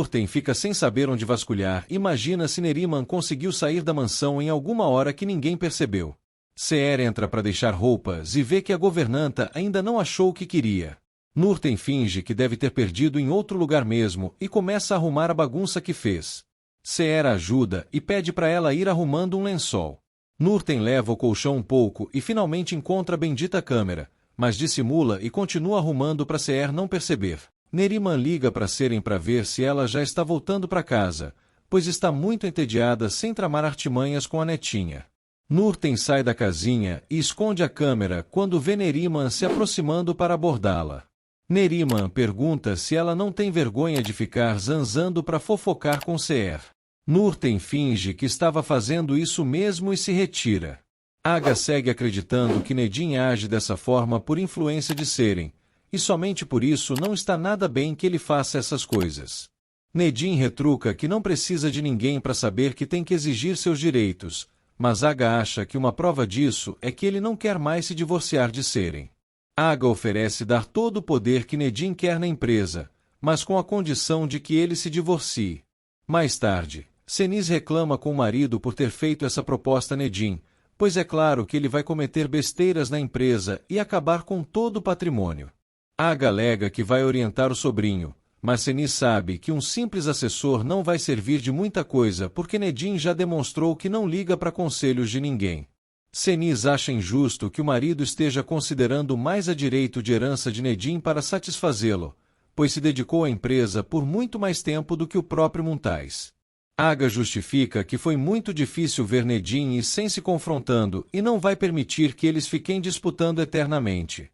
Nurten fica sem saber onde vasculhar e imagina se Neriman conseguiu sair da mansão em alguma hora que ninguém percebeu. Seher entra para deixar roupas e vê que a governanta ainda não achou o que queria. Nurten finge que deve ter perdido em outro lugar mesmo e começa a arrumar a bagunça que fez. Seher ajuda e pede para ela ir arrumando um lençol. Nurten leva o colchão um pouco e finalmente encontra a bendita câmera, mas dissimula e continua arrumando para Seher não perceber. Neriman liga para Seren para ver se ela já está voltando para casa, pois está muito entediada sem tramar artimanhas com a netinha. Nurten sai da casinha e esconde a câmera quando vê Neriman se aproximando para abordá-la. Neriman pergunta se ela não tem vergonha de ficar zanzando para fofocar com Seher. Nurten finge que estava fazendo isso mesmo e se retira. Aga segue acreditando que Nedin age dessa forma por influência de Seren, e somente por isso não está nada bem que ele faça essas coisas. Nedin retruca que não precisa de ninguém para saber que tem que exigir seus direitos, mas Aga acha que uma prova disso é que ele não quer mais se divorciar de Seren. Aga oferece dar todo o poder que Nedin quer na empresa, mas com a condição de que ele se divorcie. Mais tarde, Seniz reclama com o marido por ter feito essa proposta a Nedin, pois é claro que ele vai cometer besteiras na empresa e acabar com todo o patrimônio. Aga alega que vai orientar o sobrinho, mas Seniz sabe que um simples assessor não vai servir de muita coisa porque Nedin já demonstrou que não liga para conselhos de ninguém. Seniz acha injusto que o marido esteja considerando mais a direito de herança de Nedin para satisfazê-lo, pois se dedicou à empresa por muito mais tempo do que o próprio Muntais. Aga justifica que foi muito difícil ver Nedin e Sen se confrontando e não vai permitir que eles fiquem disputando eternamente.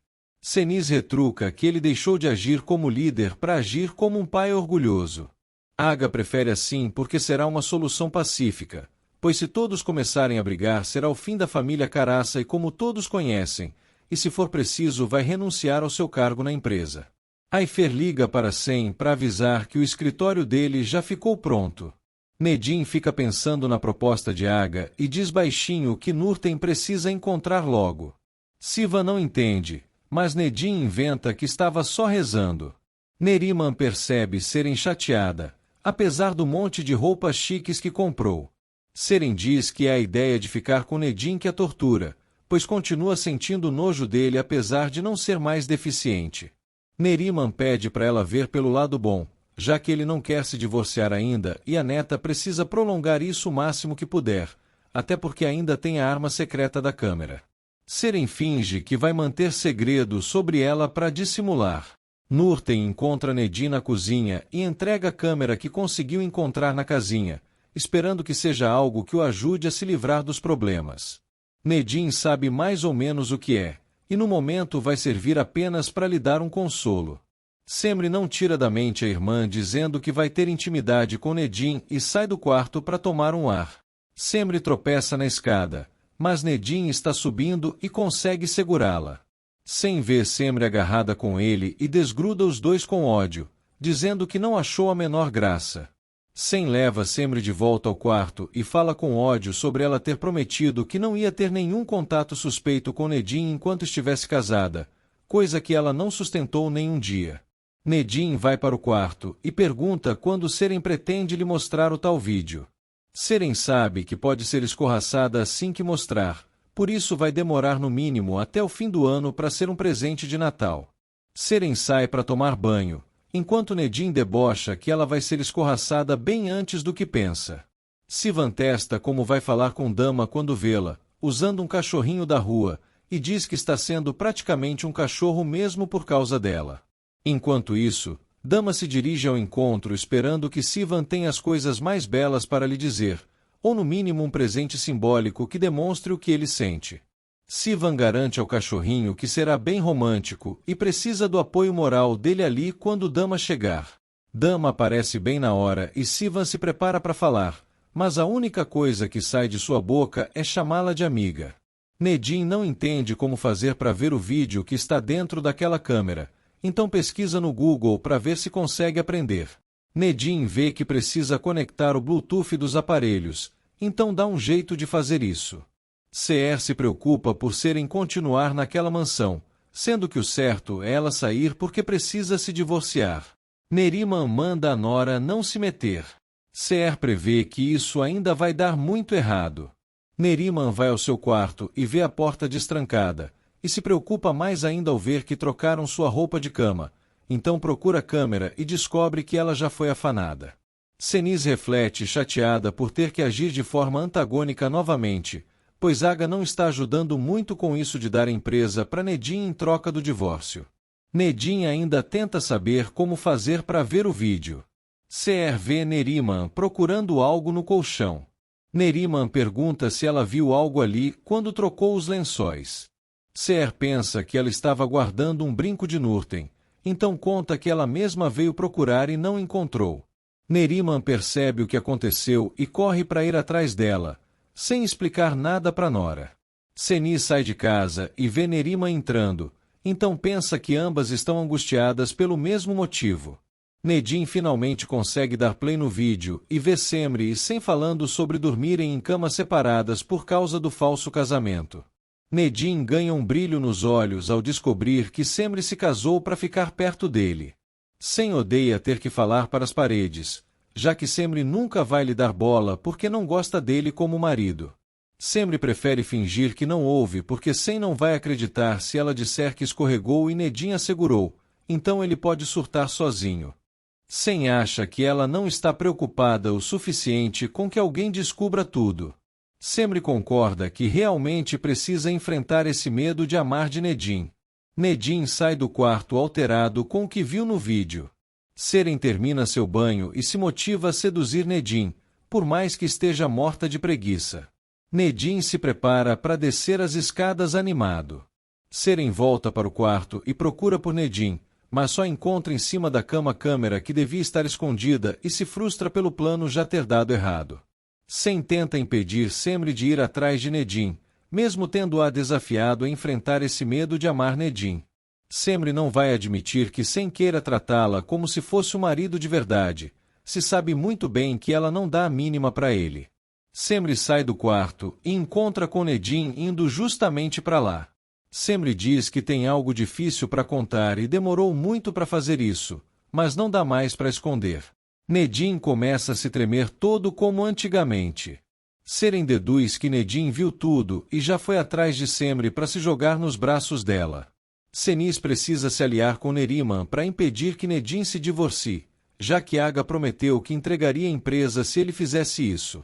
Seniz retruca que ele deixou de agir como líder para agir como um pai orgulhoso. Aga prefere assim porque será uma solução pacífica, pois se todos começarem a brigar será o fim da família Caraça e como todos conhecem, e se for preciso vai renunciar ao seu cargo na empresa. Aifer liga para Sen para avisar que o escritório dele já ficou pronto. Nedin fica pensando na proposta de Aga e diz baixinho que Nurten precisa encontrar logo. Siva não entende, mas Nedin inventa que estava só rezando. Neriman percebe Seren chateada, apesar do monte de roupas chiques que comprou. Seren diz que é a ideia de ficar com Nedin que a tortura, pois continua sentindo nojo dele apesar de não ser mais deficiente. Neriman pede para ela ver pelo lado bom, já que ele não quer se divorciar ainda e a neta precisa prolongar isso o máximo que puder, até porque ainda tem a arma secreta da câmera. Seren finge que vai manter segredo sobre ela para dissimular. Nurten encontra Nedin na cozinha e entrega a câmera que conseguiu encontrar na casinha, esperando que seja algo que o ajude a se livrar dos problemas. Nedin sabe mais ou menos o que é, e no momento vai servir apenas para lhe dar um consolo. Semri não tira da mente a irmã dizendo que vai ter intimidade com Nedin e sai do quarto para tomar um ar. Semri tropeça na escada, mas Nedin está subindo e consegue segurá-la. Sen vê Semri agarrada com ele e desgruda os dois com ódio, dizendo que não achou a menor graça. Sen leva Semri de volta ao quarto e fala com ódio sobre ela ter prometido que não ia ter nenhum contato suspeito com Nedin enquanto estivesse casada, coisa que ela não sustentou nem um dia. Nedin vai para o quarto e pergunta quando Seren pretende lhe mostrar o tal vídeo. Seren sabe que pode ser escorraçada assim que mostrar, por isso vai demorar no mínimo até o fim do ano para ser um presente de Natal. Seren sai para tomar banho, enquanto Nedin debocha que ela vai ser escorraçada bem antes do que pensa. Sivan testa como vai falar com Dama quando vê-la, usando um cachorrinho da rua, e diz que está sendo praticamente um cachorro mesmo por causa dela. Enquanto isso, Dama se dirige ao encontro esperando que Sivan tenha as coisas mais belas para lhe dizer, ou no mínimo um presente simbólico que demonstre o que ele sente. Sivan garante ao cachorrinho que será bem romântico e precisa do apoio moral dele ali quando Dama chegar. Dama aparece bem na hora e Sivan se prepara para falar, mas a única coisa que sai de sua boca é chamá-la de amiga. Nedin não entende como fazer para ver o vídeo que está dentro daquela câmera, então pesquisa no Google para ver se consegue aprender. Nedin vê que precisa conectar o Bluetooth dos aparelhos, então dá um jeito de fazer isso. Seher se preocupa por Seren continuar naquela mansão, sendo que o certo é ela sair porque precisa se divorciar. Neriman manda a Nora não se meter. Seher prevê que isso ainda vai dar muito errado. Neriman vai ao seu quarto e vê a porta destrancada, e se preocupa mais ainda ao ver que trocaram sua roupa de cama, então procura a câmera e descobre que ela já foi afanada. Senise reflete, chateada por ter que agir de forma antagônica novamente, pois Aga não está ajudando muito com isso de dar a empresa para Nedim em troca do divórcio. Nedim ainda tenta saber como fazer para ver o vídeo. Seher vê Neriman procurando algo no colchão. Neriman pergunta se ela viu algo ali quando trocou os lençóis. Seher pensa que ela estava guardando um brinco de Nurten, então conta que ela mesma veio procurar e não encontrou. Neriman percebe o que aconteceu e corre para ir atrás dela, sem explicar nada para Nora. Senise sai de casa e vê Neriman entrando, então pensa que ambas estão angustiadas pelo mesmo motivo. Nedim finalmente consegue dar play no vídeo e vê Semri e Sem falando sobre dormirem em camas separadas por causa do falso casamento. Nedim ganha um brilho nos olhos ao descobrir que Semri se casou para ficar perto dele. Sem odeia ter que falar para as paredes, já que Semri nunca vai lhe dar bola porque não gosta dele como marido. Semri prefere fingir que não ouve porque Sem não vai acreditar se ela disser que escorregou e Nedim assegurou, então ele pode surtar sozinho. Sem acha que ela não está preocupada o suficiente com que alguém descubra tudo. Semri concorda que realmente precisa enfrentar esse medo de amar de Nedim. Nedim sai do quarto alterado com o que viu no vídeo. Seren termina seu banho e se motiva a seduzir Nedim, por mais que esteja morta de preguiça. Nedim se prepara para descer as escadas animado. Seren volta para o quarto e procura por Nedim, mas só encontra em cima da cama a câmera que devia estar escondida e se frustra pelo plano já ter dado errado. Sem tenta impedir Semri de ir atrás de Nedim, mesmo tendo-a desafiado a enfrentar esse medo de amar Nedim. Semri não vai admitir que Sem queira tratá-la como se fosse um marido de verdade, se sabe muito bem que ela não dá a mínima para ele. Semri sai do quarto e encontra com Nedim indo justamente para lá. Semri diz que tem algo difícil para contar e demorou muito para fazer isso, mas não dá mais para esconder. Nedim começa a se tremer todo como antigamente. Seren deduz que Nedim viu tudo e já foi atrás de Semri para se jogar nos braços dela. Senise precisa se aliar com Neriman para impedir que Nedim se divorcie, já que Aga prometeu que entregaria a empresa se ele fizesse isso.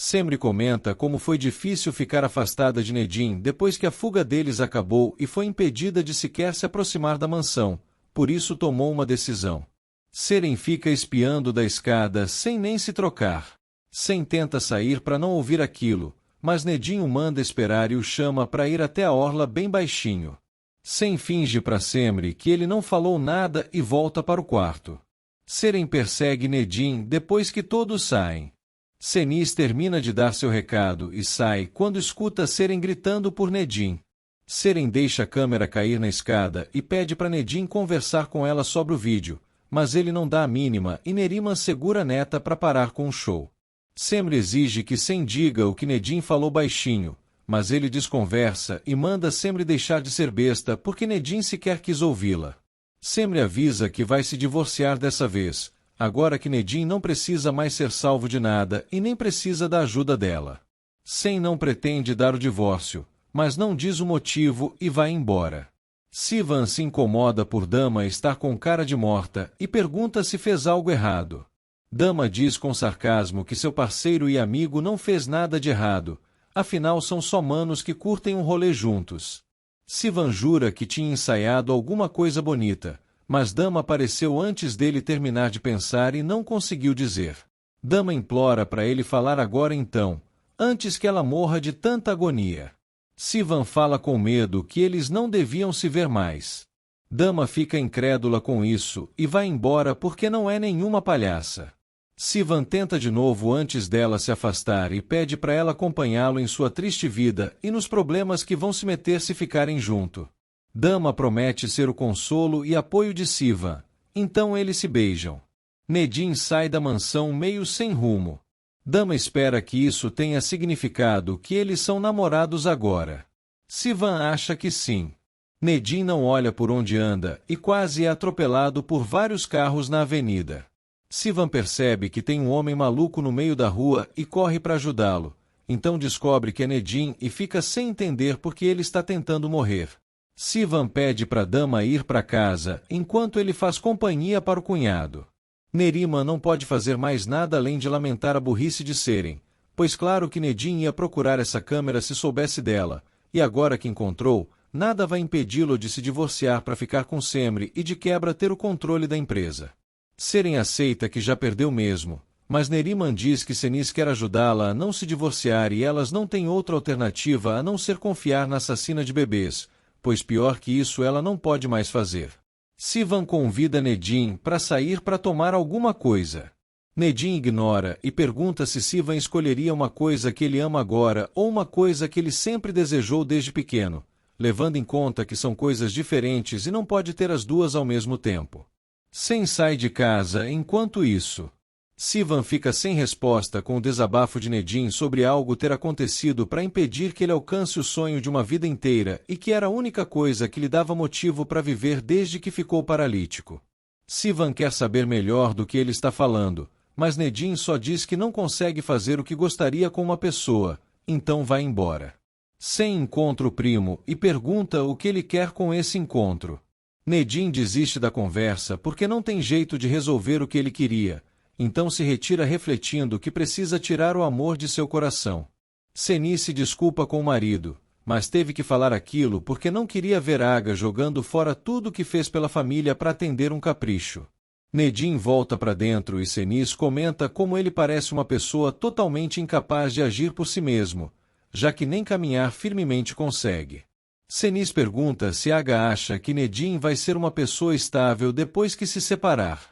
Semri comenta como foi difícil ficar afastada de Nedim depois que a fuga deles acabou e foi impedida de sequer se aproximar da mansão, por isso tomou uma decisão. Seren fica espiando da escada sem nem se trocar. Sem tenta sair para não ouvir aquilo, mas Nedim o manda esperar e o chama para ir até a orla bem baixinho. Sem finge para Semri que ele não falou nada e volta para o quarto. Seren persegue Nedim depois que todos saem. Senise termina de dar seu recado e sai quando escuta Seren gritando por Nedim. Seren deixa a câmera cair na escada e pede para Nedim conversar com ela sobre o vídeo, mas ele não dá a mínima e Neriman segura a neta para parar com o show. Semri exige que Sem diga o que Nedim falou baixinho, mas ele desconversa e manda Semri deixar de ser besta porque Nedim sequer quis ouvi-la. Semri avisa que vai se divorciar dessa vez, agora que Nedim não precisa mais ser salvo de nada e nem precisa da ajuda dela. Sem não pretende dar o divórcio, mas não diz o motivo e vai embora. Sivan se incomoda por Dama estar com cara de morta e pergunta se fez algo errado. Dama diz com sarcasmo que seu parceiro e amigo não fez nada de errado, afinal são só manos que curtem um rolê juntos. Sivan jura que tinha ensaiado alguma coisa bonita, mas Dama apareceu antes dele terminar de pensar e não conseguiu dizer. Dama implora para ele falar agora então, antes que ela morra de tanta agonia. Sivan fala com medo que eles não deviam se ver mais. Dama fica incrédula com isso e vai embora porque não é nenhuma palhaça. Sivan tenta de novo antes dela se afastar e pede para ela acompanhá-lo em sua triste vida e nos problemas que vão se meter se ficarem junto. Dama promete ser o consolo e apoio de Sivan, então eles se beijam. Nedim sai da mansão meio sem rumo. Dama espera que isso tenha significado que eles são namorados agora. Sivan acha que sim. Nedim não olha por onde anda e quase é atropelado por vários carros na avenida. Sivan percebe que tem um homem maluco no meio da rua e corre para ajudá-lo. Então descobre que é Nedim e fica sem entender porque ele está tentando morrer. Sivan pede para a dama ir para casa, enquanto ele faz companhia para o cunhado. Neriman não pode fazer mais nada além de lamentar a burrice de serem, pois claro que Nedim ia procurar essa câmera se soubesse dela, e agora que encontrou, nada vai impedi-lo de se divorciar para ficar com Semri e de quebra ter o controle da empresa. Seren aceita que já perdeu mesmo, mas Neriman diz que Senis quer ajudá-la a não se divorciar e elas não têm outra alternativa a não ser confiar na assassina de bebês, pois pior que isso ela não pode mais fazer. Sivan convida Nedim para sair para tomar alguma coisa. Nedim ignora e pergunta se Sivan escolheria uma coisa que ele ama agora ou uma coisa que ele sempre desejou desde pequeno, levando em conta que são coisas diferentes e não pode ter as duas ao mesmo tempo. Sen sai de casa enquanto isso. Sivan fica sem resposta com o desabafo de Nedim sobre algo ter acontecido para impedir que ele alcance o sonho de uma vida inteira e que era a única coisa que lhe dava motivo para viver desde que ficou paralítico. Sivan quer saber melhor do que ele está falando, mas Nedim só diz que não consegue fazer o que gostaria com uma pessoa, então vai embora. Sen encontra o primo e pergunta o que ele quer com esse encontro. Nedim desiste da conversa porque não tem jeito de resolver o que ele queria, então se retira refletindo que precisa tirar o amor de seu coração. Senis se desculpa com o marido, mas teve que falar aquilo porque não queria ver Aga jogando fora tudo que fez pela família para atender um capricho. Nedim volta para dentro e Senis comenta como ele parece uma pessoa totalmente incapaz de agir por si mesmo, já que nem caminhar firmemente consegue. Senis pergunta se Aga acha que Nedim vai ser uma pessoa estável depois que se separar.